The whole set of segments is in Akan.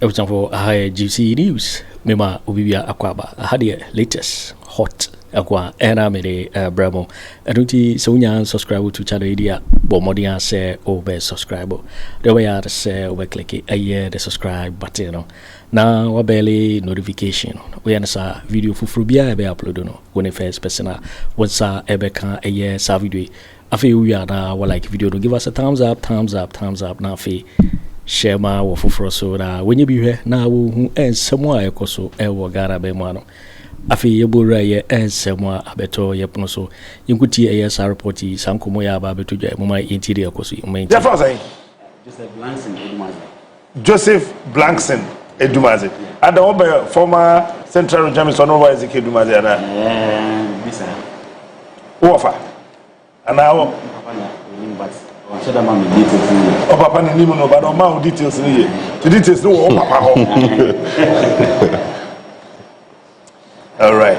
example, I GC News, Mema Ubibia Aquaba, I had the latest hot Aqua, and I made a bravo. I don't see subscribe to channel idea, but Modia say over subscribe. The way I say over click a year the subscribe button. Now we barely notification. We answer video for Frubia be upload no. When the first person what's ebe can a year sa video. Afi we are now like video to give us a thumbs up. Now afi share my wo for so that when you be here now who and somewhere ekoso e wo gara be mo no. Afi yebura ye and somewhere abeto yepno so. Yinkuti a yes report sankomo ya ba beto dwa mo mai interior koso. Joseph Blankson Edumaze. And the former Central Region is on is Edumaze. This who offer? And now, Papa Nimo, but on my details in here. The details no Papa. All right.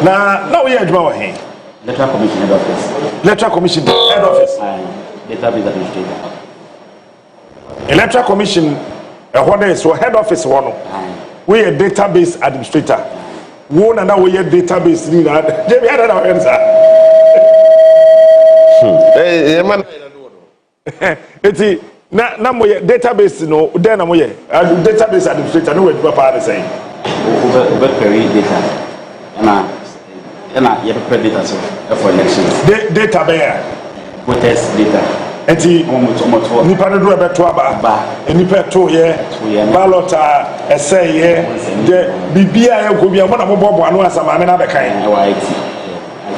Now we are doing Electoral Commission head office. Electoral Commission head office. Database administrator. Electoral Commission. What is so head office one? We a database administrator. One and now we a database leader. Hey, man. It's na we database no. Then we database administrator. No, we do part the same. We query data. And you prepare data for elections. Data bear. Voters data. Eti nipa do ebeto aba nipa to ye ballot essay ye de bibia ye go bia mo na mo bobo anu asama me na be kan IT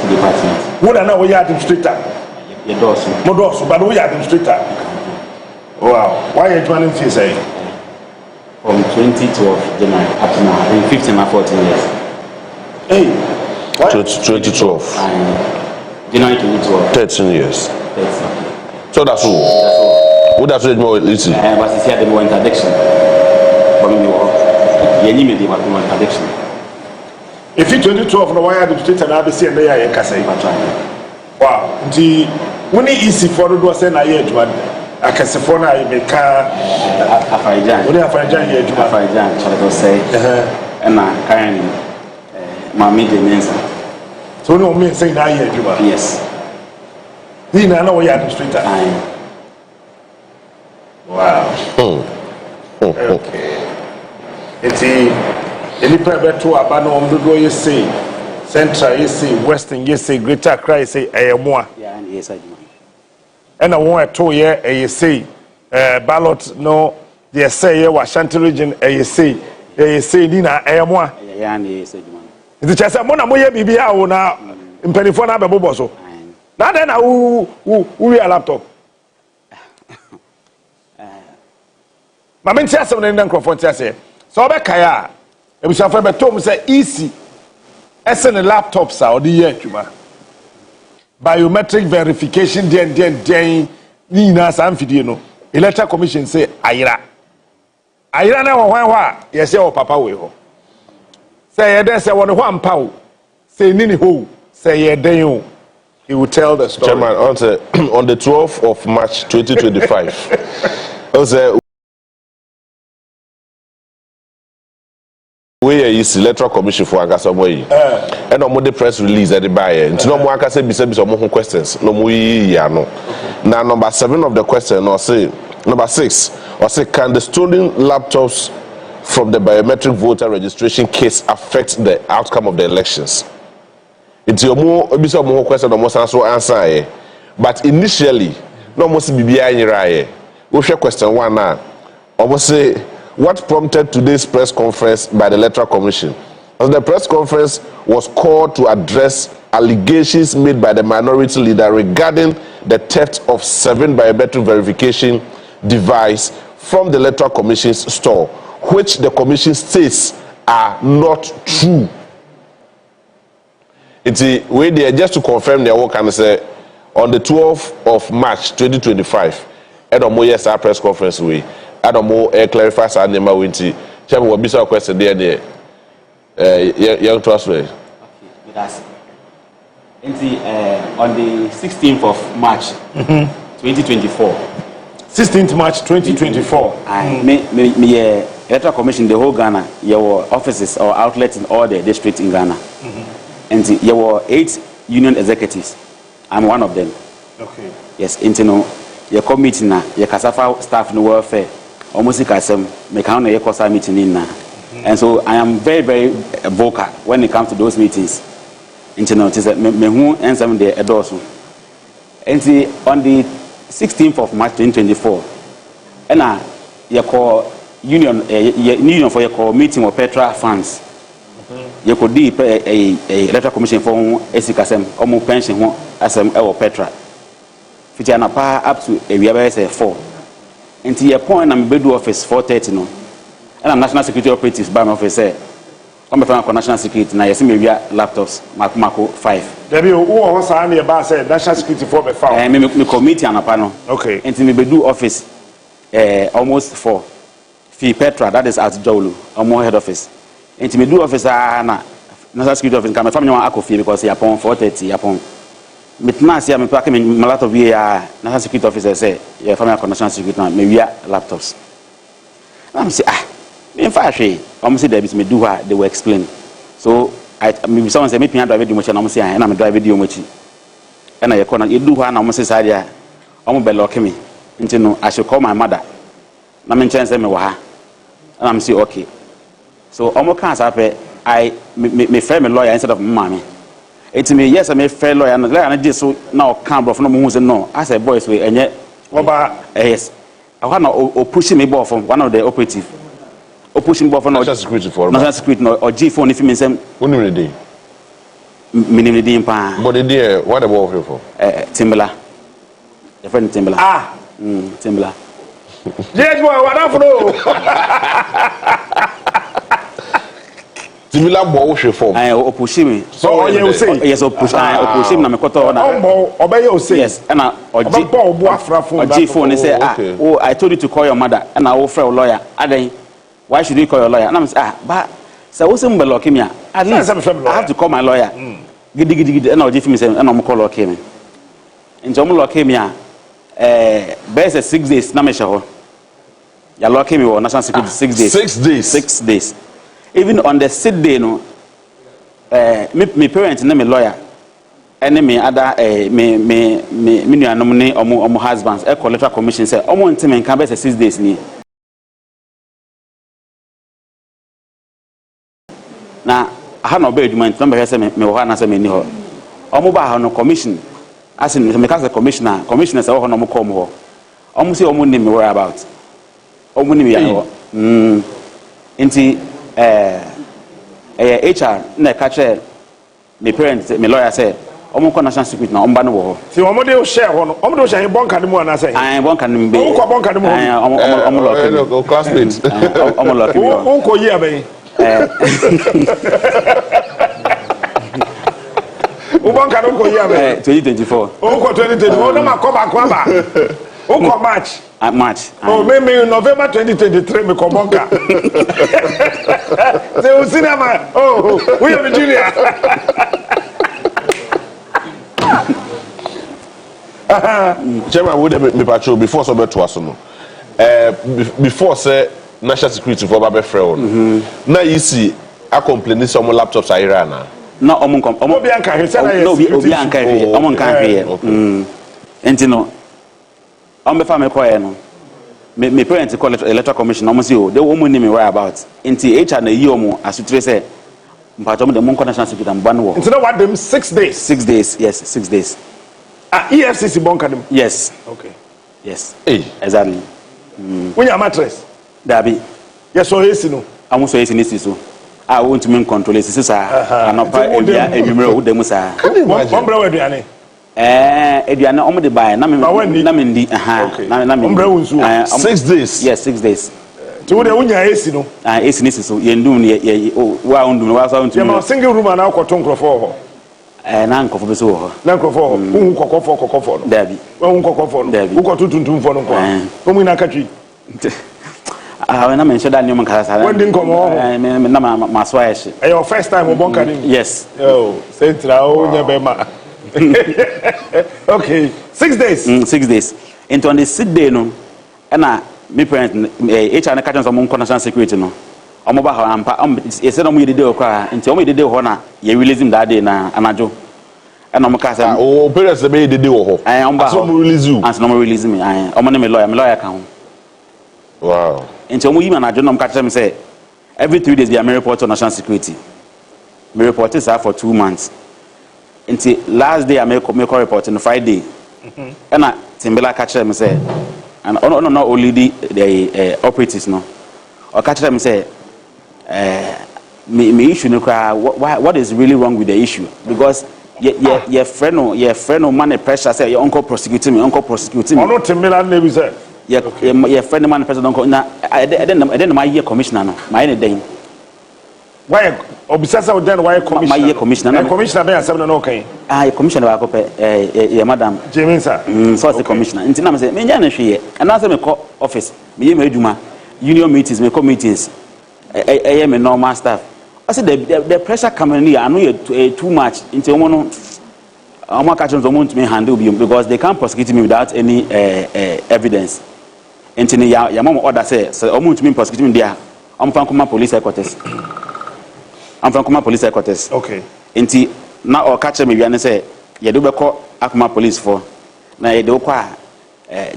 department wo na we administrator ye dosu mo dosu but we administrator wow why you joining fees say from 2012 January up to now in 15 and 14 years hey what 2012 January 2012 13 years 13. So that's all. What that's more easy. But it's here the more interdiction. From you, you need the more interdiction. If you 2012 no why administrator na be say na ya kasa yi wow the when easy for do say na ya adwuma akase for na ya be ka afaijan when afaijan ya adwuma afaijan chale say na kind Mahamadu Mensah so no me say na ya adwuma yes. He na we administrator. Wow. Okay. It's any private to abano do you say Central you say Western you say Greater Accra you say more. Yeah, and yes I do. And I want to hear you say ballot no they say Ashanti region you say Nina more. Yeah, and yes I do. It's just a mona moye bibia o na mpenifo na bebo so. Now then, who a laptop? My men say something in the microphone. Say so. Be kaya. E bi shafa be tom say easy. Esen laptops are the year tuma. Biometric verification. Den. Ni na samfidie no. Electoral Commission say ayira. Ayira na wa. Yes, your papa we ho. Say ye den say won ho ampa o. Say nini ho. Say ye den o. He will tell the story. Chairman, on the 12th of March 2025, we are Electoral Commission for Agasamoyi. And on the press release at the buyer. And no more can say more questions. No more no. Now number 7 of the question or say number 6 or say can the stolen laptops from the biometric voter registration case affect the outcome of the elections? It's your more question almost answer. But initially, no most BBI in Raye. We share question 1 now. Almost say what prompted today's press conference by the Electoral Commission? As the press conference was called to address allegations made by the minority leader regarding the theft of 7 biometric verification devices from the Electoral Commission's store, which the Commission states are not true. It's way there just to confirm their work and say on the 12th of March 2025, Edomo yes our press conference way. Edomo clarifies our name winti. Chairman will be so question there young trust way. Okay, that's on the 16th of March 2024. 16th March 2024. I me Electoral Commission, the whole Ghana, your offices or outlets in all the districts in Ghana. And there were 8 union executives. I'm one of them. Okay. Yes, your committee na, your Kasafa staff no welfare, almost kasem, me count na your Kosa meeting in na. And so I am very, very vocal when it comes to those meetings. Me who and some the endorse. And on the 16th of March 2024, and you call union for your call meeting of Petra funds. You could be a electoral commission for Esikasem, almost pension as a Petra. Fitiana up to a year 4. Until your point, I'm bedu office 4:30 no. And I'm national security operatives by my office. I'm a national security. Now you see me via laptops. Marco 5. There be who wants to about say national security for me found. Me committee and a panel. Okay. Until me bedu office almost 4. Fi Petra, that is at Jolu, almost head office. Until me do office na national security office. Come family want Akufo because Agyapong 4:30 Agyapong. Me tna see me pack me malato via national security officer say your family national security me via laptops. I'm say in fact, almost there is me do what they will explain. So maybe someone say me piano drive much and I'm say and I'm drive video much. And I corner you do what I'm say sadia. I'm be lock me. Until no, I should call my mother. Na me chance me wa. And I'm say okay. So I'm can say me friend me lawyer instead of mommy. It's me yes I me friend lawyer and lawyer na so now can bro for no who say no. I say boys we enye Oba yes. I want to push me ball from one of the operative. Pushing ball for national security for national security or G phone if you mean some only day. Minimum day pa. But the day what the ball for? Timbala. Your friend Timbala. Timbala. Yes, boy, what for? Timbala ball for. I push me. So you say yes, push him na me koto na. Obey you say. Yes, and or G phone say I told you to call your mother and I offer a lawyer. Why should you call your lawyer? And I'm saying, but so what's in leukemia? At least I have to call my lawyer. Giddy, and I'll give me and I'm call leukemia. In Jomo leukemia, best 6 days. Nameshaho. Your leukemia or national security 6 days. 6 days. 6 days. Even on the 6th day, no. Me parents name a lawyer. And me other me nominate or husbands. Electoral commission say, "Omo ntime nka best 6 days ni." Na aha no be adwuma nti no be say me wo ha na say me ni ho omo ba ha no commission as in me ka say commissioner say wo ho no mo come ho omo say omo name me worry about omo name ya ho nti HR na ka che me parents me lawyer say omo ko national security na omo ba no wo ho ti omo de share ho no omo de share bonka ni mu na say bonka ni be omo ko bonka ni mu omo lo classmates omo lo kimi omo ko yi aben Ubonka no ko yi abe 2024 Onko 2024 no ma ko ba ko ba Onko March Oh me November 2023 me ko bonka Se o cinema we are Nigeria Chairman would me patrol before so beto aso no before say national security for babe frɛ na you see a complain some laptops are na na omo bi anka he say na no obi anka he omo nka he enti no omo be fa me call no me parents call electoral commission omo say o they omo name me worry about enti HR na yi omo asutre say mpacho mo de mo national security am ban wo enti na what them 6 days 6 days yes 6 days EFCC bonka dem yes okay yes exactly when your mattress Dabi. Yes, so yes, no. I'm so yes, so I want to make control. This is a no part of the Musa. One brother, Diane. Ediana, only the buy. Namindi, 6 days. Yes, 6 days. To the Unya Esino. Esino, so you do, wound, a single room and alcohol tongue for an uncle for the so. Nanko for who for Dabi. Who got to for no. Whom in a country. When I mentioned that Newman Casa, when didn't come on my swash. Your first time of bonka? Yes. Oh, Central, Bema. Okay, 6 days. 6 days. Into on the 6th day, no, and me parents HR na catch some national security no omo ba ha ampa e say no mo yedede okra nti omo yedede ho na ye release him that day na anajo and omo ka say o parents be yedede ho so mo release you and no mo release me omo na me lawyer ka ho wow nti omo yi anajo no mo catch me say every 3 days be a report to national security me report is for 2 months nti last day I make report on Friday and Timbela catch me say and no only the operatives no or catch them say me issue no cry what is really wrong with the issue because your friend no man pressure say your uncle prosecuting me no Timbela name say your friend man pressure uncle na I didn't my year commissioner no my any day why obisasa o den why commissioner my year commissioner ben asem no okay commissioner ba ko pe madam Mensah so the commissioner nti na me say me nya na hwe and answer me call office me ye me adwuma union meetings me committees me normal staff I said the pressure coming here I know too much into one I'm catching someone to me handle because they can't prosecute me without any evidence into ya mom order say so omo to me prosecute me there I'm from police headquarters okay into now or catch me and say you do be call Akuma police for na ye do kwa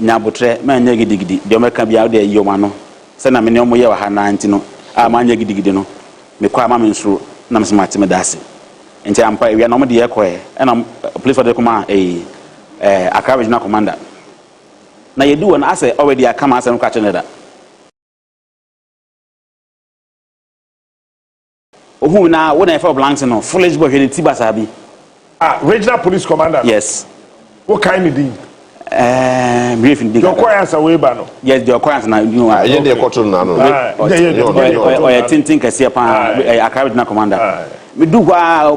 nyabotre ma nya gidigidi de o meka bia de yoma no se na me ne omo ye wa ha na anti no a ma nya gidigidi no me kwa ma me nsuro na me smart me dase enti ampa wi na omo de ye ko e na police for the command Accra regional commander na ye do one as already akama asem kwa cheneda ohu na when I for blanks no foolish boy hwe tibasa bi regional police commander yes what kind of thing briefing big your choirs away ba no yes your choirs na you know ye dey control na no o tintin kase pa Accra regional commander me do wa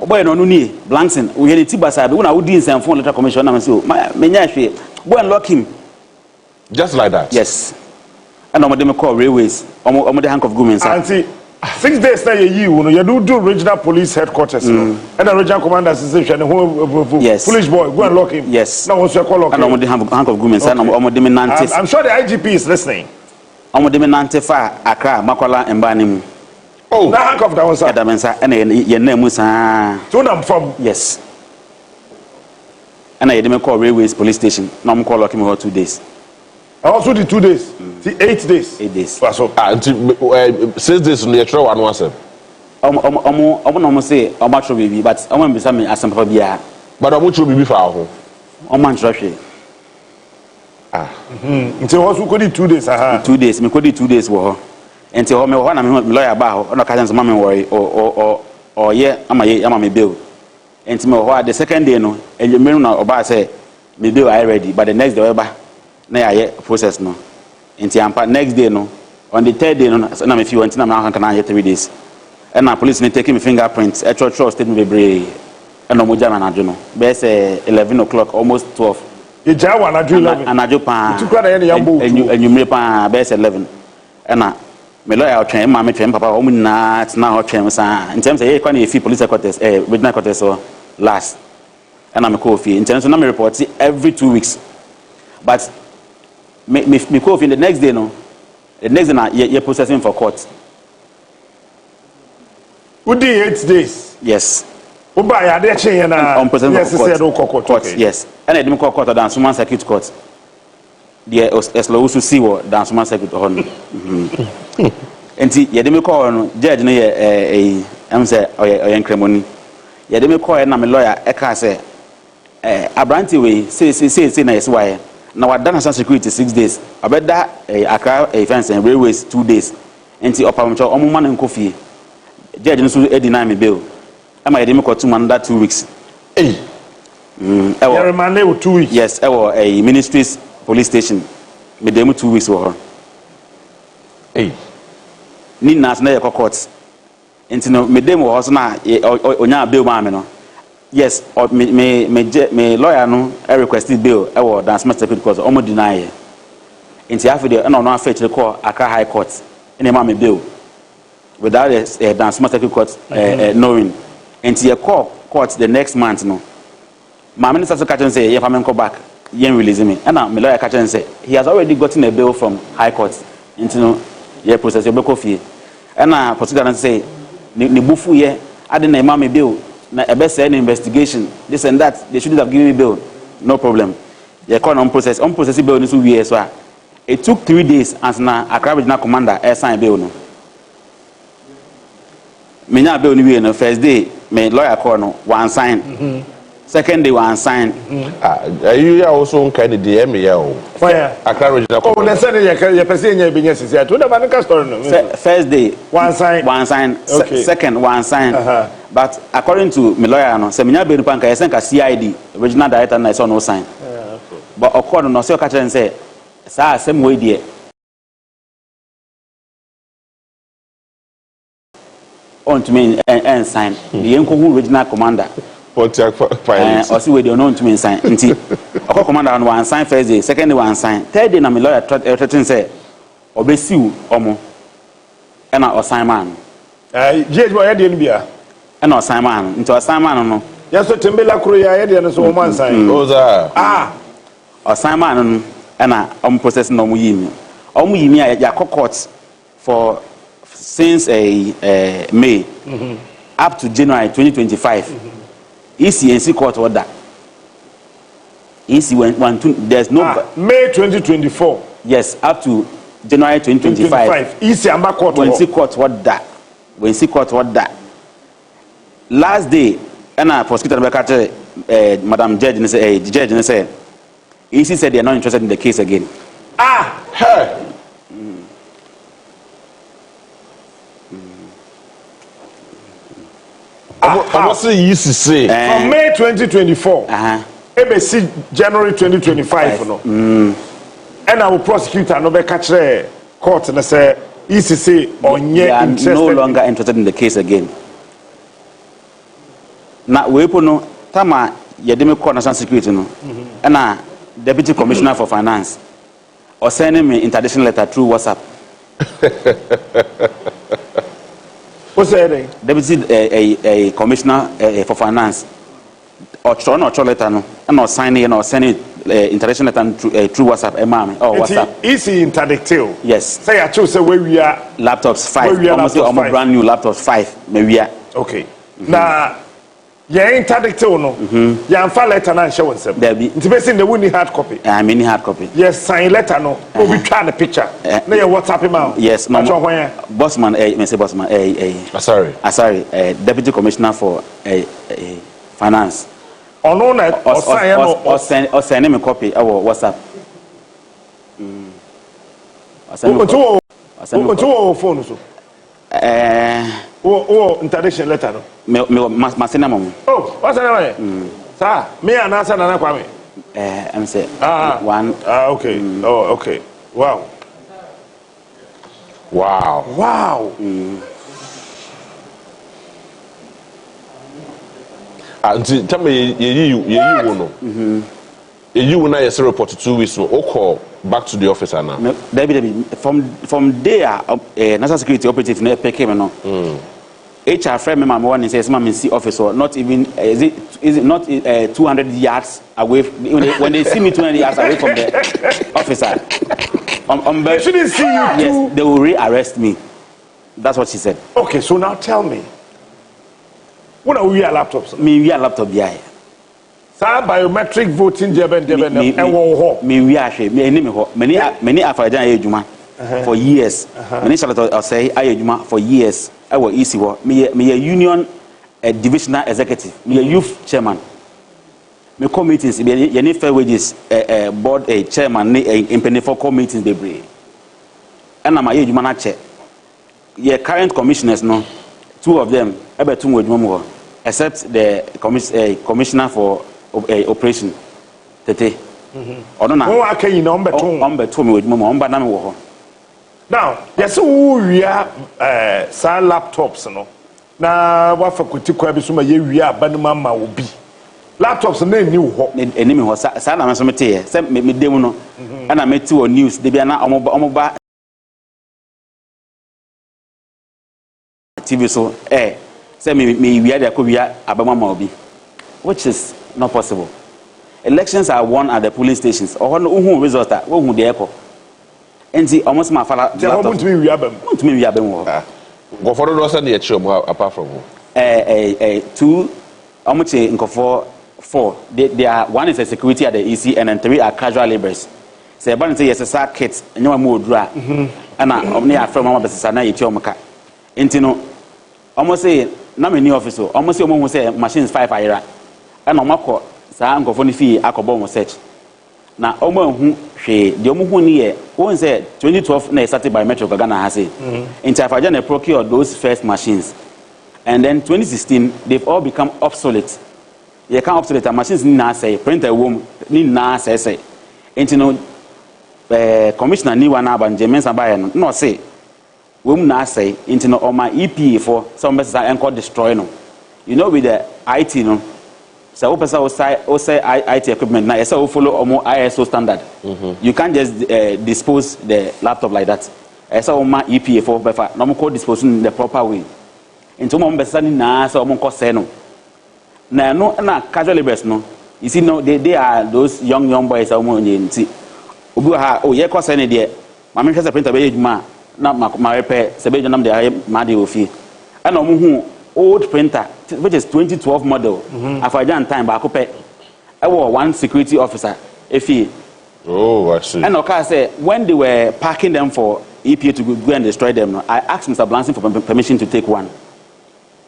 boy no ni blankson we hwe tibasa bi una wudi nsem phone letter commission na me say me nya hwe go and lock him just like that yes and omo dem call railways omo the handcuff go Mensah 6 days na you know you do regional police headquarters and the regional commander say yes police boy go and lock him yes now once you call lock and omo the handcuff go Mensah and omo dem nante I'm sure the IGP is listening omo dem nante fa Accra Makola Mbanimu oh that handcuff that one sir that Mensah and ye na mu sa so I'm from yes and I dem call railways police station now I'm call lock him for 2 days also the 2 days the 8 days 8 days so until 6 days no you try one wasem omo no say omo tro baby but omo mbisa me asempa bia but omo tro bibi fa ho omo ntro hwe until also go the 2 days 2 days me go the 2 days wo ho until ho me ho na me lawyer ba ho no ka sense ma me worry o ye ama me bill until me ho the second day no enyemeru na oba say me bill I ready but the next day we ba na ya process no inti ampa next day no on the third day no na me fi wanti na me kan na 3 days and na police ni taking me fingerprints trust statement bebre and no mo jama na adwo no be say 11 o'clock almost 12 you jawa na adwo 11 anadwo pa tu kwa na ye yambo enyumre pa be say 11 and na me lawyer otwen ma me twen papa o mu na tena otwen sa in terms say kwa na fi police headquarters regional headquarters so last and na me call fi in terms na me report every 2 weeks but me call in the next day no the next day na you processing for court we did 8 days yes oba ya de chen na on processing for court okay. Yes and I dem call court dan suman circuit court the Owusu siwo dan suman circuit hon enti ye dem call no judge no ye am say oye nkremoni ye dem call na me lawyer e ka say abranti we say na yes why na wadana national security 6 days abeda Accra fence and railways 2 days enti opamcho omuma na nkofie judge nso deny me bail am I dey me court man that 2 weeks you remand 2 weeks yes a ministries police station me dem 2 weeks wo ni nas na ye court enti no me dem wo so na onya bail ma me no yes me lawyer no requested bail dance master court almost deny into after the no after the call Accra High Court and ma me bail without a dance master court knowing into your court the next month no my minister catch and say if I go back yen release me. And now my lawyer catch and say he has already gotten a bail from High Court into your process your coffee. And now prosecutor say ni bufu ye I didn't name me bail. Na a best investigation, this and that, they shouldn't have given me bail. No problem. They call on process bail this week as well. It took 3 days and now Accra Regional Commander signed bail no. Me na bail ni we no first day, my lawyer call no one sign. Second day one sign. You also Kennedy Agyapong. Fire. Accra Regional Commander. Oh, let's say you person you be yes. To the bank story no. First day one sign. Okay. Second one sign. But according to my lawyer no, say me na bail panka I send a CID regional director na so no sign. But according no say catch and say sir same way there. On to me and sign. The Enkohu regional commander. Pontiac pilot. Or see where they know to me sign. Until a commander on one sign first day, second day one sign, third day na my lawyer threaten say obesi u omo. And na sign man. JH boy dey bia. And na sign man. Into sign man no. Yes so tembela kro ya dey no so man sign. O sign man no and na process no mu yimi. Omu yimi ya Cóurt for since May up to January 2025. ECNC Cóurt order. EC there's no May 2024. Yes, up to January 2025. EC amba Cóurt. When see Cóurt order. When see Cóurt order. Last day, and prosecutor Madam Judge say EC said they are not interested in the case again. Hey. What's the easy say? From May 2024, ABC January 2025, no. And our prosecutor no be catch court and say ECC they are no longer interested in the case again. Now we put no tama yedeme call national security no. And Deputy Commissioner for Finance or sending me interdiction letter through WhatsApp. What's that? Deputy Commissioner for Finance or letter no and or signing or sending interdiction letter through WhatsApp WhatsApp. Easy interdictio. Yes. Say I chose where we are laptops 5. Almost brand new laptops 5. Maybe. Okay. Now yeah, interdictio no. Yeah, I'm letter and show us. There be. It's based in the winning hard copy. I mean hard copy. Yes, sign letter no. We try the picture. Now you WhatsApp him out. Yes, no. Bossman, Bossman, Asare, Deputy Commissioner for Finance. Or send him a copy or WhatsApp. Phone so. Interdiction letter no. What's the name? Oh, what's the name? Sir, me and answer na kwame. I'm say one. Okay. Oh, okay. Wow. Until tell me you no. You na yes report 2 weeks so call back to the office now. Debbie from there national security operative na came no. HR friend me mama one says mama see officer not even is it not 200 yards away when they see me 200 yards away from the officer. They shouldn't see you too. Yes, they will rearrest me. That's what she said. Okay, so now tell me. When are we at laptops? Me we are laptop behind. Sir, biometric voting me many afajan ejuma for years. Many shall say ejuma for years. I was easy work. Me a union divisional executive. Me a youth chairman. Me committees. Me any fair wages board chairman. In for committees they bring. And I'm a ejuma na chair. Your current commissioners no. 2 of them. Ebe 2 ejuma except the commissioner for operation tete ono na who aka yi na ombeto me wadwuma omba na me wo ho now yes who wia sa laptops no na wa fakulty kwa bi so ma ye wia abanuma ma obi laptops na eni wo ho eni me ho sa na me so mete ye se me dem no ana meti wo news de bia na omoba TV so say me wia de ko wia abama ma obi which is not possible. elections are won at the polling stations. Or who result that who the echo. And see almost my father. They want to be we have Go for the rest of the apart from two, almost in four. They are one is a security at the EC, and then 3 are casual laborers. Say, but say yes, a sack kits, and no more dry. And I only have from Mama Besana, Etiomaka. Intino, almost say, not many officers, almost almost say machines 5 ira. And no more, Sam go for the fee, Akobom search. Now, Omo who she, the Omo who near, one said 2012 started by Metro Ghana has it. In Tafajan, procured those first machines. And then 2016, they've all become obsolete. You can't obsolete machines, Nina say, printer womb, Nina say. And you know, Commissioner Niwana Mensah Bayan, no say, womb na say, into no, or my EP for some messages I called destroy no. You know, with the IT, no. So, say IT equipment now, so follow a more ISO standard. You can't just dispose the laptop like that. So, my EP for no code disposing in the proper way. Into my person na so mon no. Na no na casual laborers no. You see no they are those young boys omo nti. Obi ha o ye cause any there. Ma me hwese printer be eduma na ma repair se be jonam dey ma dey ofi. And omo hu old printer which is 2012 model. Afajan time ba ko pe. E wo one security officer efi. Oh, I see. And okay say when they were packing them for EPA to go and destroy them, I asked Mr. Blanson for permission to take one.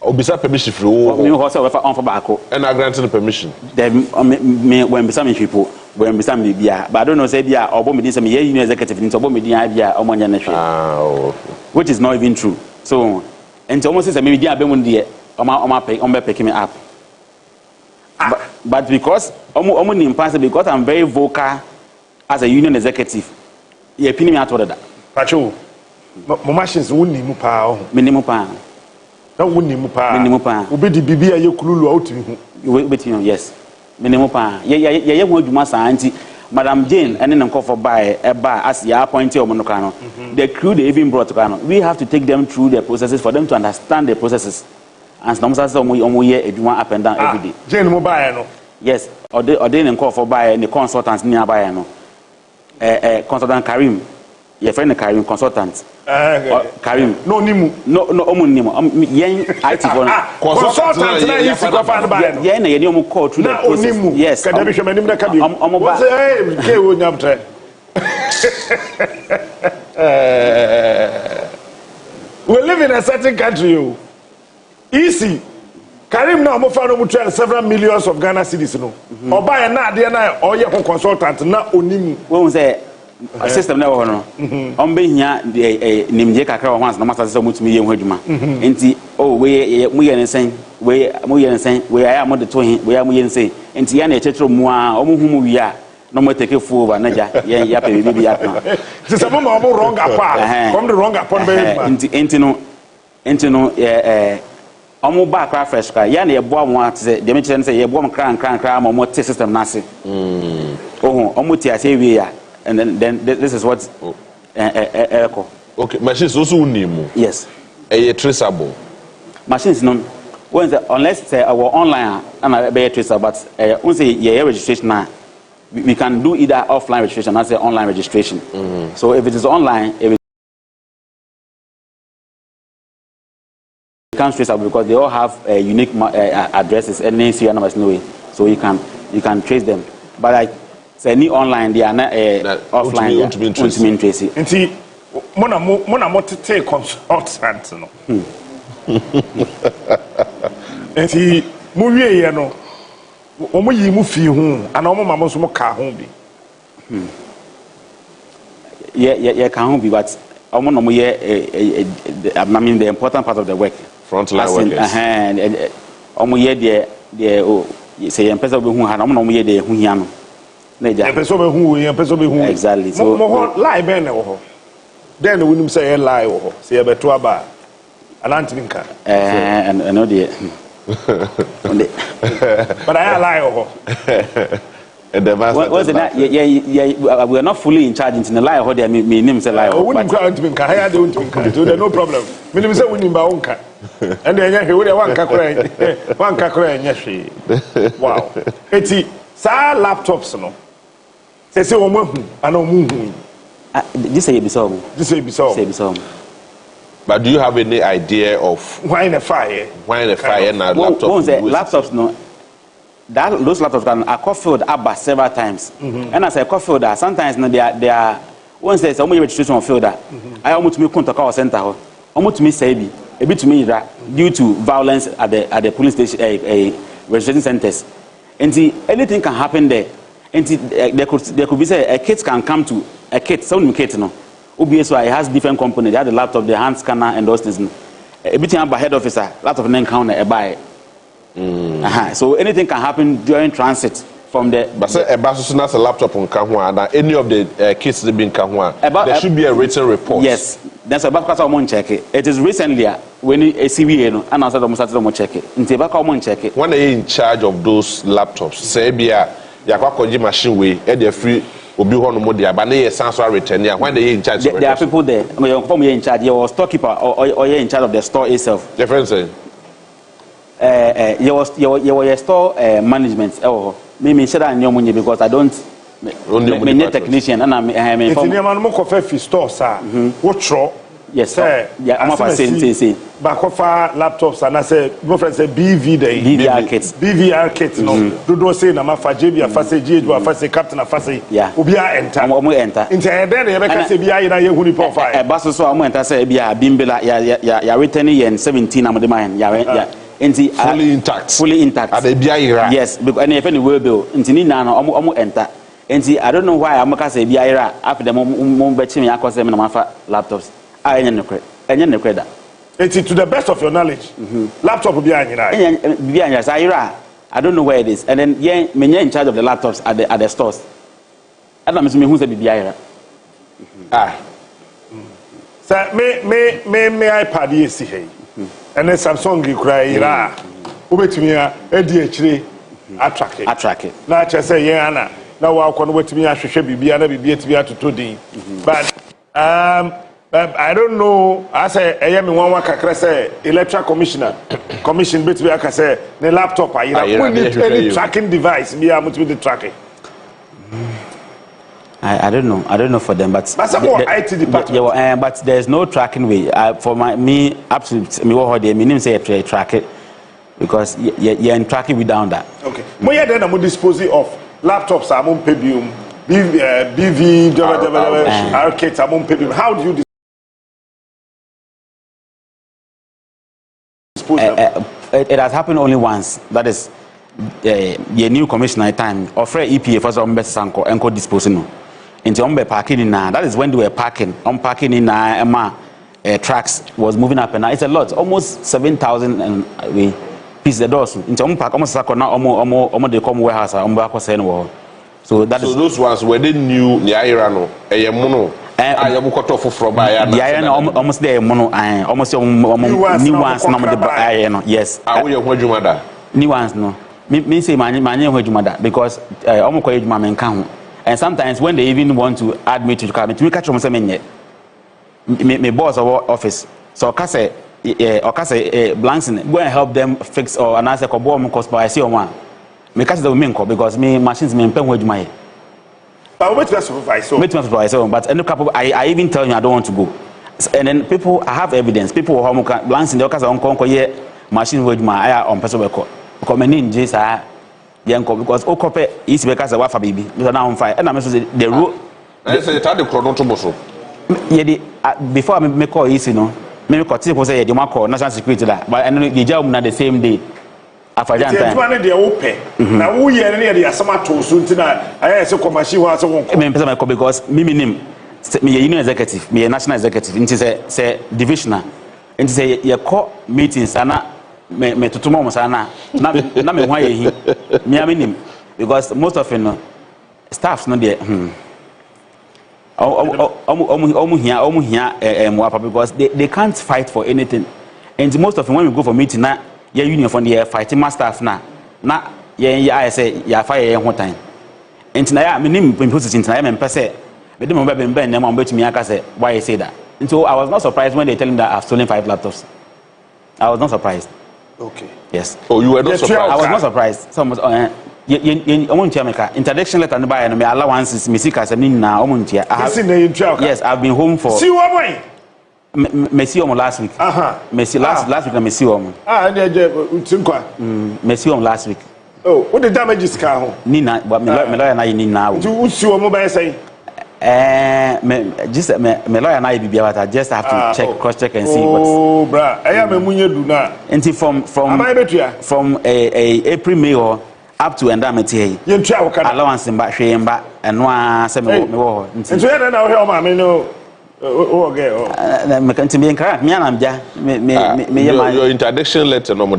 Obisa permission for me also on for backo. And I granted the permission. Then when some people when some bia, but I don't know say bia or bomb this me executive into bomb media bia or money which is not even true. So and almost say maybe dia be mon dey on picking me up. But because because I'm very vocal as a union executive, you opinion me at that. Pacho, my machines wouldn't need power. Minimum pound. No, wouldn't need power. Minimum pound. Obedi Bibia, you could out to you. Yes. Minimum pound. Yeah, would you must auntie Madam Jane and then call for buy a bar as ya appointee or monocano. The crew they even brought to Kano. We have to take them through the processes for them to understand the processes. And some say we hear it up and down every day. Jane Mobile. Yes, or they didn't call for buy the consultants nearby. Consultant Karim. Your friend Karim consultant. Karim. No nimu. No nimu. Yen IT for consultant na you go find by. Yen na you call through the process. Yes. Kadabi shema nimu na kabi. What say ke wo nyamtre. We live in a certain country. Easy. Karim now mo fa no mo try several millions of Ghana cedis no. Oba na ade na oye consultant na onimu. Won say system na wo no on be hia nimje kakra wo hands na master system mutumi ye ho adwuma enti we mu ye nsen we aya mo de to hin we aya mo ye nsen enti ya na echechero mu a o mu hu mu wi a no mo take full over na ja ya pe bibi ya kan ti se mo ma mo wrong apart come the wrong upon be enti no omo ba akra fresh ka ya na ye boa mo at say de me kire say ye boa mo kran mo te system na ase omo ti ase wi ya. And then this is what echo. Okay, machines also unimu. Yes. Traceable. Machines no. Unless say our online and be traceable, but once registration now, we can do either offline registration or say online registration. So if it is online, it becomes traceable because they all have unique addresses and serial numbers no way. So you can trace them. But like any online they are not offline ultimate tracy nti mona mo tete consultant no nti mo wie ye no o mo yi mu fi hu ana o mo ma mo so mo ka hu bi yeah can hu bi but o mo no mo ye I mean the important part of the work frontline workers o mo ye the say en person be hu ha na o mo no mo ye the hu hia no exactly. So lie ben ho. Then we nim say lie ho. Say be to aba. Alantinka. And no dey. But I lie ho. And the master. What's that? Yeah, we are not fully in charge in the lie ho there me name say lie ho. We nim crowd tinka. Higher dey tinka. So there no problem. Me nim say we nim ba onka. And then we dey wan kakura. Wan kakura nya hwe. Wow. Eti Sa laptops no. Say omo hu ana omo hu. This say bisom. This say bisom. Say bisom. But do you have any idea of why the fire? Why the fire na laptop? Laptops no. Those laptops can are coffeed up several times. And as a coffee sometimes no they are once there's some registration of fielder. I almost me contact our center. Almost me say be a bit to me due to violence at the police station registration centers. And anything can happen there. And there could be say a kid can come to a kid, some kid no. OBSY has different components. They have the laptop, the hand scanner, and those things. A bit about head officer, laptop and encounter a buy. So anything can happen during transit from the. But say a a laptop on Kahua. Any of the kids that been Kahua, there should be a written report. Yes, that's about because I won't check it. It is recently when a CVA and I said I must check it. In Tebaka, I won't check it. When are you in charge of those laptops? Say be a Yakwakoji machine way, and they're free. Obi hono mo dia ba na ye sanso return ya when they in charge. There are people there. From you in charge, your storekeeper or you in charge of the store itself. Difference. Your store management. Oh, me share that money because I don't. Me net technician and I'm it's in man mo ko fe store sir. What tro? Yes sir. Yeah, I'm for say. Ba ko fa laptops and I say go friend say BV day. BVR kits. BVR kits no. Do say na ma fa JB afa say GH afa say captain afa say. Obi a enter. Omo enter. Inte then you make say bia na ye hu ni profile. E ba so omo enter say bia bimbela ya return yen 17 am de man ya. Fully intact. Fully intact. Yes, because any if any way bill. Inti ni na no omo enter. Inti I don't know why I'm say bia ira after them mo be chimi akose me na mafa laptops. Enye ne credit. Inti to the best of your knowledge. Laptop bia anyira. Bia anyira say ira. I don't know where it is. And then me in charge of the laptops at the stores. And I'm me who say bia ira. Sir, me iPad yes here. And then Samsung cry ira. Ubetumi edi echire attract it. Na che say yen ana. Na wa akọ no wetumi ahwehwe bibia na bibia tibi atotodi. But I don't know. I say I am one kakra say electoral commission between aka say the laptop ayira. We need any tracking device be able to be tracking. I don't know for them, but IT department. But there's no tracking way. For me, absolutely, me what they mean say track it because you're in tracking without that. Okay. When you then I'm disposing of laptops, I'm on Pebium, BV, arcades, I'm on Pebium. How do you dispose them? It has happened only once. That is your new commissioner time. Offer EPA for some best sanko and co disposing. Into parking in that is when they were parking. Unpacking in tracks was moving up and it's a lot, almost 7,000 and pieces the doors. Into unpack almost like now almost they come warehouse so that is those ones where they new the irano a mono. I am cut off from by the iron almost there mono almost new ones number the iron. Yes. Are we a mother? New ones no. Me say my mother because almost quite my man count. And sometimes when they even want to add me to the cabinet, we catch them saying, "Me boss of office." So Okase Blanson go and help them fix or an answer kobo cost by see one. Me catch them because me machines me pen wage my. But wait to supervise so. But any couple, I even tell you I don't want to go. And then people, I have evidence. People who Blanson the Okase on conquer machine wage my on person record. Because my name is because Okope is because of Wafa baby. Now on fire. And I'm saying the rule. I say it had the chronotomoso. Before I make call easy, no. Me call people say the call national security that. But and the job na the same day. After that time. One dey open. Na who here near the asama to so ntina I say commercial wa so won. Me person call because me name me union executive, me national executive. Nti say divisional. Nti say your call meetings ana me tutumo mo sana na me hwa ye me aminim because most of them staffs no there because they can't fight for anything and most of them when we go for meeting na your union for the fighting my staff na I say ya fire one time and na ya me nim position na me pese me dem be ben na mo betumi aka say why you say that. And so I was not surprised when they tell him that I've stolen 5 laptops. I was not surprised. Okay. Yes. Oh, you were not surprised? I was not surprised. So interdiction letter no buy and me allowances me seek as a na omuntia. Yes, I've been home for. See what way? Me see last week. Me see last week me see me see last week. Oh, what the damages car? Nina, but me lawyer na ni now. You see what mobile say? Me lawyer na be but I just have to check cross check and see what. Oh, bra, I am a munye do na. Enti from April May or up to endamete here. Allowance in back hwe mba eno say me wo. Enti you na we o ma me no. Me can't be encouraged. Me and your interdiction letter no more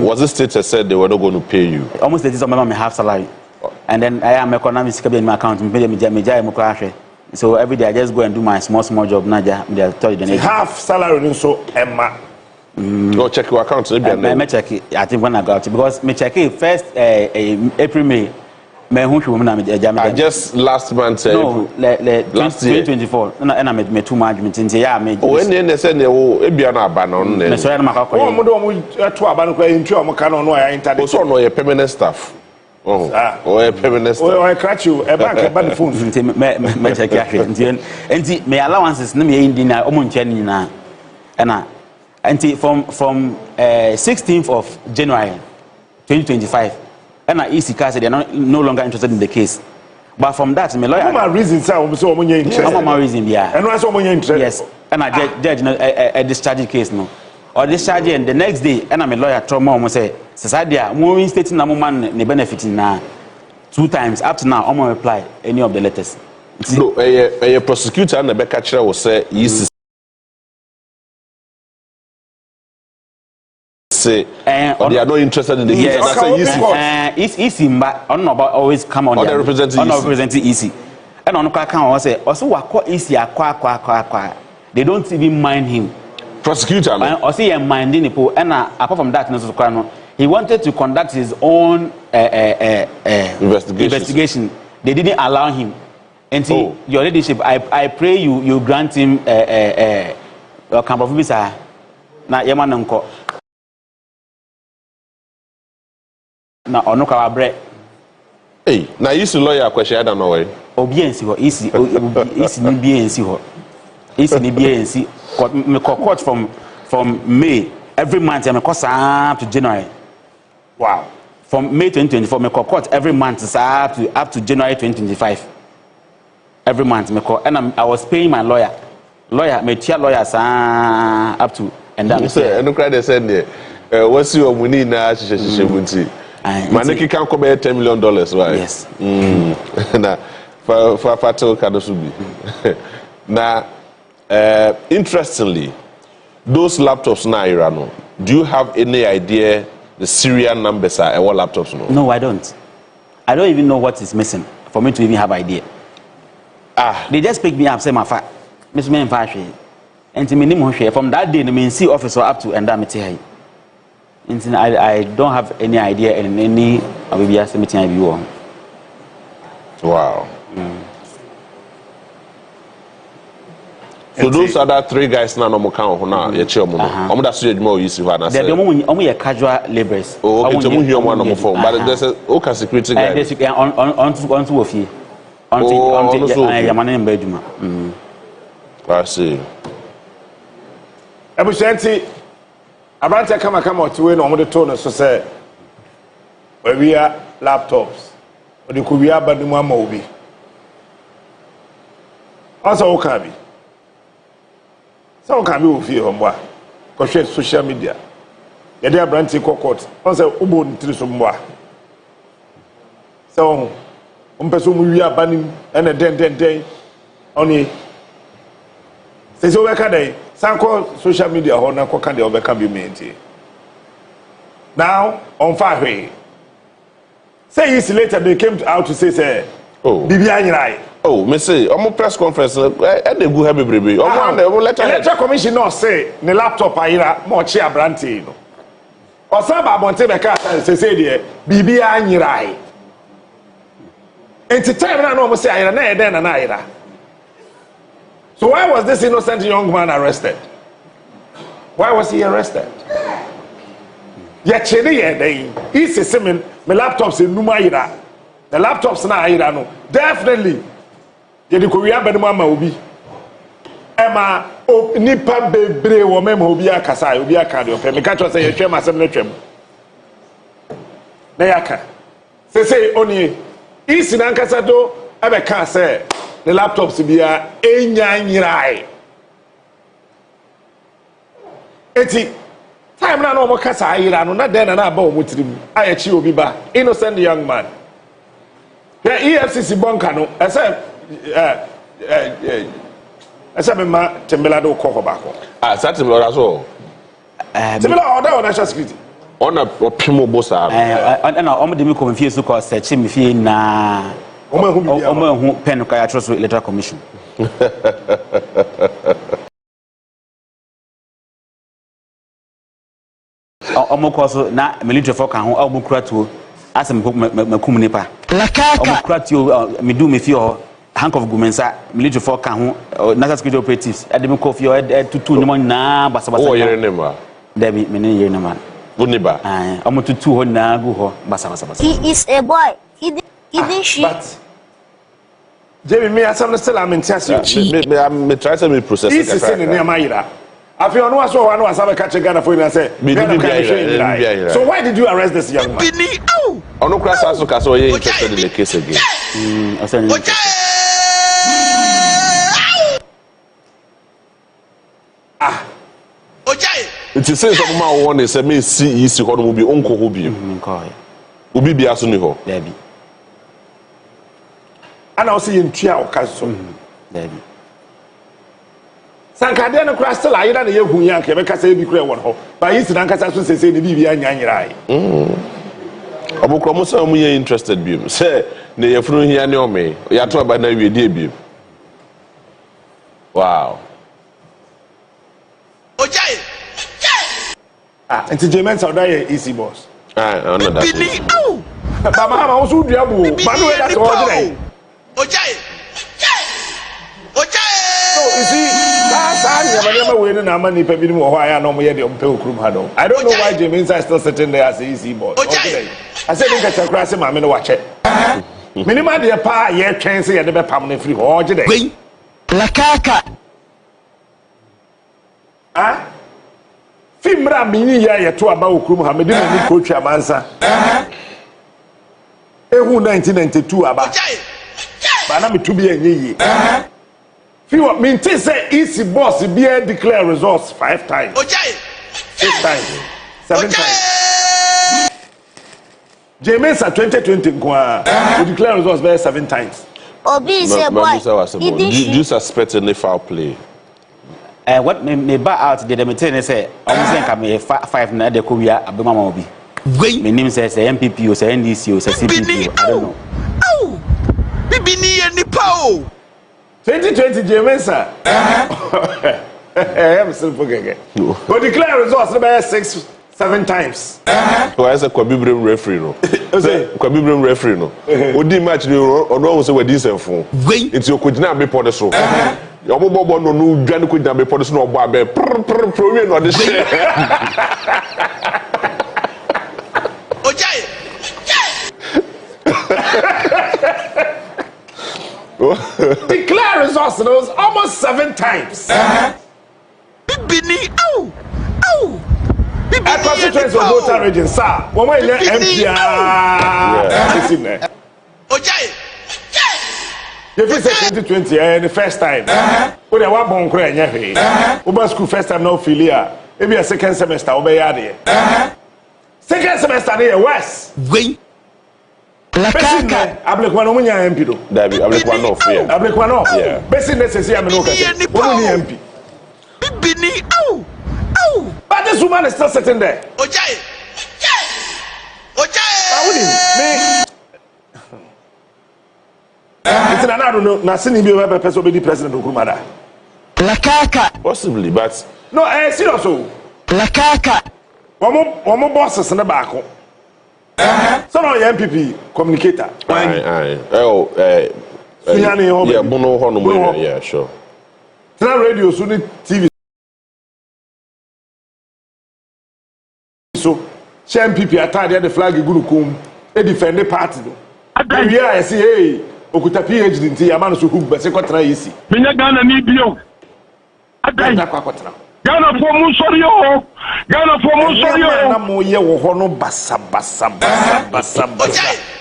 was it stated said they were not going to pay you? Almost the some my half salary. And then I am economic in my account. So every day I just go and do my small job. Naja, tell you the name. Half salary so Emma. Go check your account. Me check it. I think when I got it because me check it first April May. Just last month. No, last 2024. No, and I made too much. When they said they will be on a ban on them. So no a permanent staff. Oh, a permanent staff. Oh, I catch you a bank by the phone. Me check it. And me allowances no me in dinner omuncheni na. And from 16th of January 2025. And I easy case they are no longer interested in the case. But from that, my lawyer. What reason, sir? So many interest. My reason, yeah. And what's so many interest? Yes. And I judge a discharge case no. Or discharge and the next day, and I'm a lawyer. Trauma almost say, society more stating na man ne benefiting na 2 times up to now. I'm gonna reply any of the letters. No, a prosecutor and the back will say yes. Say they are not interested in the case. It's easy, but I don't know about always come on. They represent easy. And on the account, say also what easy they don't even mind him. Prosecutor, or say minding people. And apart from that, he wanted to conduct his own investigation. They didn't allow him. And see your leadership. I pray you grant him your camp of visa. Na yamanonko. Na ono ka wabre. Hey, na isi lawyer question I don't know why. Obiensi ho isi ni biensi ho. Isi ni biensi. Me Córt from May every month me call up to January. Wow. From May 2024 me Córt every month up to January 2025. Every month me call and I was paying my lawyer me tia lawyer up to and that say no cry they said there what's your money na munti. Maneki can come $10 million, right? Yes. Na for Kadosubi. Now, interestingly, those laptops now, Irano, do you have any idea the serial numbers are and what laptops no? No, I don't. I don't even know what is missing for me to even have idea. They just pick me up, say my fa, Miss Men Fashion, and to me from that day, the main C officer up to Endamity. I don't have any idea and any of the meeting I view on. Wow. So those other 3 guys now no count now you chair mo. Omo da so you more use you na say. They omo casual laborers. Oh, okay, so you one no phone. But there's a okay security guy. There's on ofie. On yamane mba adwuma. I see. Abushanti Abante kama otiwe no omode to no so say we are laptops or the could be abandoned ama obi also okabi so okabi o fie hombo ko hwe social media ye dey Abante Córt on say ubo ntiri so mbo so umpeso mu wi abanim ene den oni say so we ka dey Sanko social media ho na ko kan de obeka bi menti. Now on fire. Say years later they came out to say Bibi anyirai. Oh, me say omo press conference e dey go have bebrebe. Omo na omo letter. Electoral commission no say ne laptop ayira mo chi Abante no. Osaba Abante be ka say dey Bibi anyirai. Enti time na no mo say ayira na e den na ayira. So why was this innocent young man arrested? Why was he arrested? Yachene ye dey. Isi semen my laptops in Numayira. The laptops na ayira no. Definitely. Ye di Korea be ma obi. Emma nipa bebre wo mem obi akasa, obi aka de ope. Me ka cho say ye twem asem na twem. Na yaka. Say oni isi na nkasa do ebe ka say the laptops bia enya nyirai. Eti time na no mo kasa ayira no na den na ba o mutirim. Ayechi obi ba. Innocent young man. The EFCC bunker no ese me ma tembela do koko bako. Ah, certain order so. Tembela order on national security. On a opimo bossa. Na omo de me confuse so cause search me fie na omo hu pen ka ya trust electoral commission. Omo koso na military for kan ho omo kuratuo asem makum nipa. Omo kuratuo me do me fie ho hank of Mensah military for kan ho national security operatives e de me ko fie tutu nyimo na basa. Oh yere nema. Debi me ne yere nema. Uniba. Omo tutu ho na gu ho basa. He is a boy. He didn't she. But Jamie, me asam still am in test. Me try to me process. This is in near Mayira. I feel no so one was have catch Ghana for you and say. So why did you arrest this young man? Ono class aso kaso ye interested in the case again. It is say some man want say me see isi ho no bi onko ho bi. Obi bia so ni ho. Debi. Ana o say yentua o kaso. Debi. Sankade no kura still ayira na yehu yan ke be kasa bi kura won ho. Ba yisi dan kasa so sese ni bibia nyanyirai. Obukro mo say mo ye interested bi. Say na yefunu hia ne o me. Ya to ba na wie die bi. Wow. Ojai. Enti Mensah Adorye easy boss. I know that. Ba mama wo so dua bu. Ma no we that o dey. Ojai. So you see, that's I don't know why Mensah is still sitting there as an easy boss. I said, you can crash him, I'm in a watch it. Minima de pa, ye chance, and the permanent free all today. La caca. Ah? Fimra mini ya to about Muhammad and Coach Mensah. Ehu 1992 about. But I'm to be a ye. Feel me say easy boss be declare results 5 times. 6 times. 7 times. Mensah 2020 we declare results by 7 times. Obi is a boy. Do you suspect any foul play? What me ba out the meeting say almost like me 5 na de ko wia abemama obi. Me name say MPP or say NDC or say CPP. I don't know. Oh. Bibi ni nipa o. 2020 Mensah. I'm still forgetting. We declare results by 6, 7 times. Why is a Kwabibrem referee no? Kwabibrem referee no. Odi match ni ono say we decent fun. It's your kujina be for the so. Your bobo no no dwan kujina be for the so no obo abe pro we no de share. Ojai. Declare results those almost 7 times. Bibini oh. At constituency of voter region, sir. When we let MPR. Ojai. If you say 2020, the first time, we have 1 bon cray, we school first time no filia. Maybe a second semester, obey yadi. Second semester, near West. La caca. Ablekwana munya MP do. Dabi ablekwana of here. Ablekwana. Yeah. Besi necessary am no kase. Woni MP. Bibini oh. But this woman is still sitting there. Ojai. Me. It's an another na sini bi be person be the president of Kurumada. La caca. Possibly, but No, serious o. La caca. Omo bosses na back. So no MPP communicator. Yeah, Bono Hono, yeah, sure. Radio, Sunni TV. So, MPP attire the flag Gurukum. e defend the party no we are say hey okuta PhD nti ya man so hook be se kotra easy menya Ghana ni bio adai na kwa kotra Ghana for mu sori o Ghana for mu sori o na mo ye wo ho no basa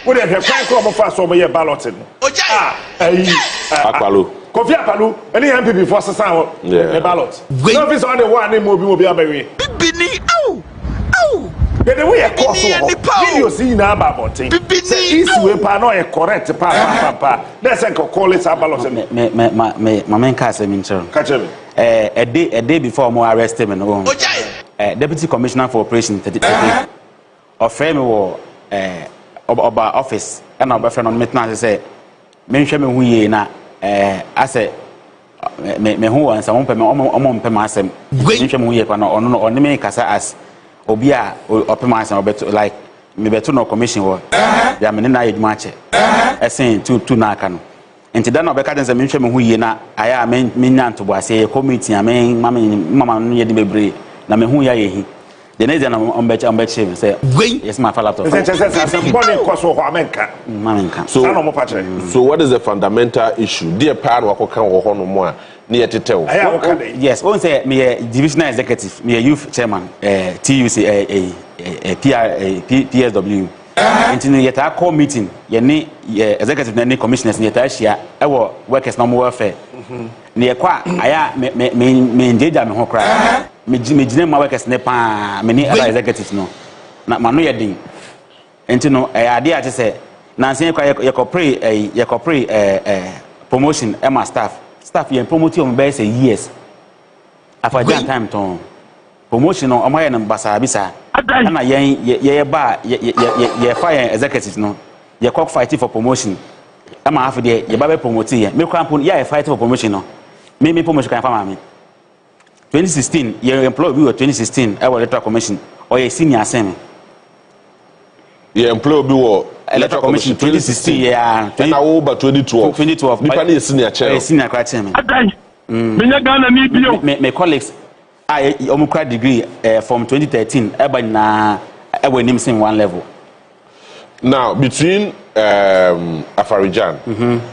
wo de hwe kwan ko mo fa so mo ye ballot no Akpalo Kofi Akpalo any MPP for sesan the ballot no be so the one ni mo bi abawe bibini au the way a course video see na about thing say is we pa no correct pa let's call it a ballot me mamen ka say me nchero catch me a day before mo arrest him no deputy commissioner for operation 33 of me wo oba office and oba friend on meeting say me hwe me hu ye na ase me hu ansa mo mpem asem me hwe me hu ye pa no ono no me kasa as obi a opema asem obeto like me beto no commission wo ya me na yedwuma ache esen tu na aka no enti da na obeka den se me hwe me hu ye na aya me nyanto bo ase committee a me mama no ye de bebre na me hu ya ye hi the next day I'm bet say yes my father so what is the fundamental issue dear part wa kokan wo ho no mo a ne yetetew yes one say me divisional executive me youth chairman TUC PSW into yeta call meeting ye ne executive na ne commissioners ne yeta hia e wo workers na mo welfare ne ye kwa aya me njeja me ho kra me gine ma workers ne pa me ni executive no na ma no ye din enti no ade a te se na nsen kwa ye corporate promotion e ma staff ye promote on be say years afa jan time ton promotion no omo ye no basa bisa na ye ba ye fire executive no ye cock fight for promotion e ma afa de ye ba be promote ye me kwampo ye fight for promotion no me promotion kan fa ma me 2016 you employee we were 2016 electoral commission or a senior assembly you employee we were electoral commission 2016 yeah and over 2012 nipa na senior chair senior chairman menya Ghana ni bio my colleagues I omukra degree from 2013 eba na ewe nim sim one level now between Afarijan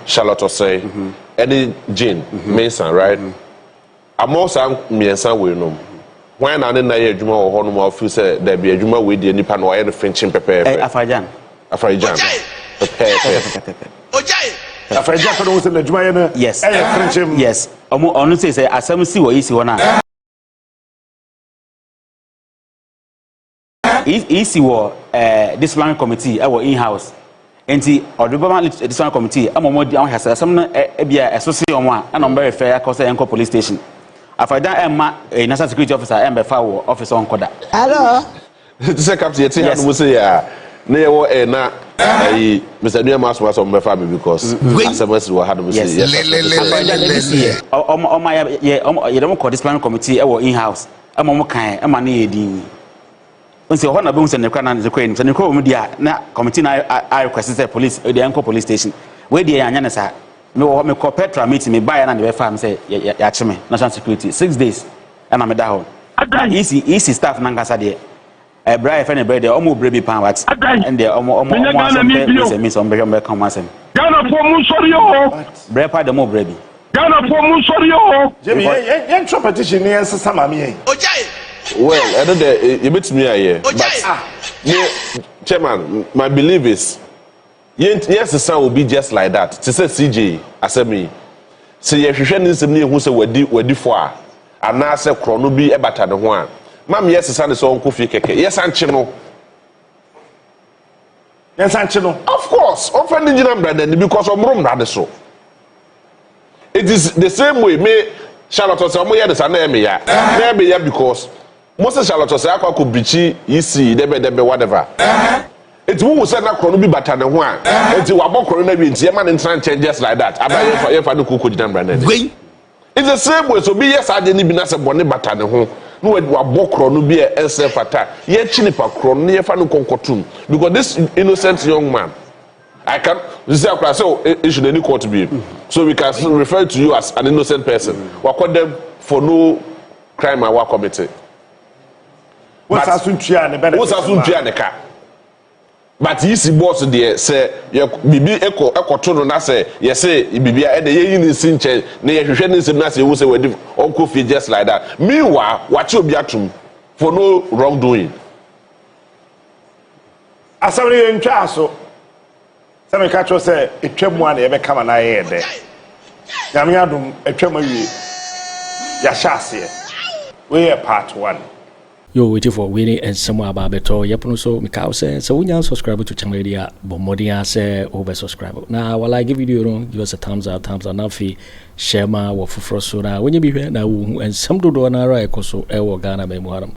Charlotte Osei Eddie Jane Mensah right amosa Mensah we no when na na ye adwuma wo ho no ma feel say there be adwuma we de nipa no ye no finching pepe Afarijan Afarijan no say na adwuma ye no yes finching yes onu say asem si wo isi wo na isi wo disciplinary committee our in-house enti odubama disciplinary committee amomodi an hasa asem no bia esose omo a na mbe refer akose enko police station Afarijan emma national security officer embe fa wo office on koda hello say captain yeti hanu say ya na ye wo na Mr. Newman was on befa me because SMS we had say yes omo ye dem ko disciplinary committee our in-house amomo kan ema na ye din onse ho na be unse ne kwa na zekwa ni se ne kwa mu dia na committee na I requested police the enko police station we dia anya na sa me ko petra meeting me buy na the befa me say ya chime national security 6 days na me da ho easy staff na ngasa de Brian Fene Brede omo brebi pan wat and the omo me some be come asem Ghana for mu sori o brepa de mo brebi Ghana for mu sori o Jimmy yen competition ni en sama me yen well I know that you bet me here but chairman my belief is yes the sound will be just like that to say CJ asemi say ye hwehwe ni nsem ni ehu say wadi fo a ana say kro no bi ebata de ho a mam yes sane so onko fi keke yes anche no of course offend engineer brother because omrom brother so it is the same way me Charlotte say omo ye de sane eme ya because most Charlotte say akwa ko bichi isi debe whatever it will say na kro bi bata de ho a enti wabokro na bi enti e ma ne tran changes like that aba ye fa no kuko engineer brother it's the same way so be yes ade ni bi na se bone bata de ho no wabokro no bi e self attack ye chinipa kro no ye fa no konkotum because this innocent young man I can say so it should any court be so we can refer to you as an innocent person we call them for no crime and we committed what's asuntua ne benefit what's asuntua ne ka but easy boss there say bibi ekoto no na say say bibi e dey yin nsin che na ye hwehwe nsim na say wo say we uncle fee just like that. Meanwhile wachi obi atum for no wrongdoing. Asare ntwa so Sammy catch say etwemu an ye be kama na ye de Nyame adum etwemu awie ya shase we part 1. You're waiting for winning and somewhere about better. Yapono so Mikao says so. When you subscribe to channel media, Bomodia say over subscribe. Now, while I give video, give us a thumbs up. Now, fee share my work for Frosona. When you be here now, and some do na right also. Ewo Ghana me muharam.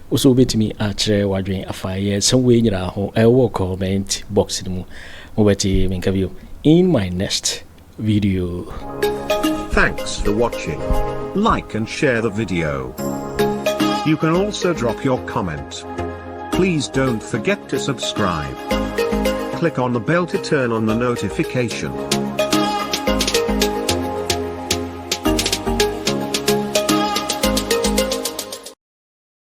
Also, bet me otchere wadring a fire. Some way in our home. Ewo comment box in mu. Mobeti minkaview in my next video. Thanks for watching. Like and share the video. You can also drop your comment. Please don't forget to subscribe. Click on the bell to turn on the notification.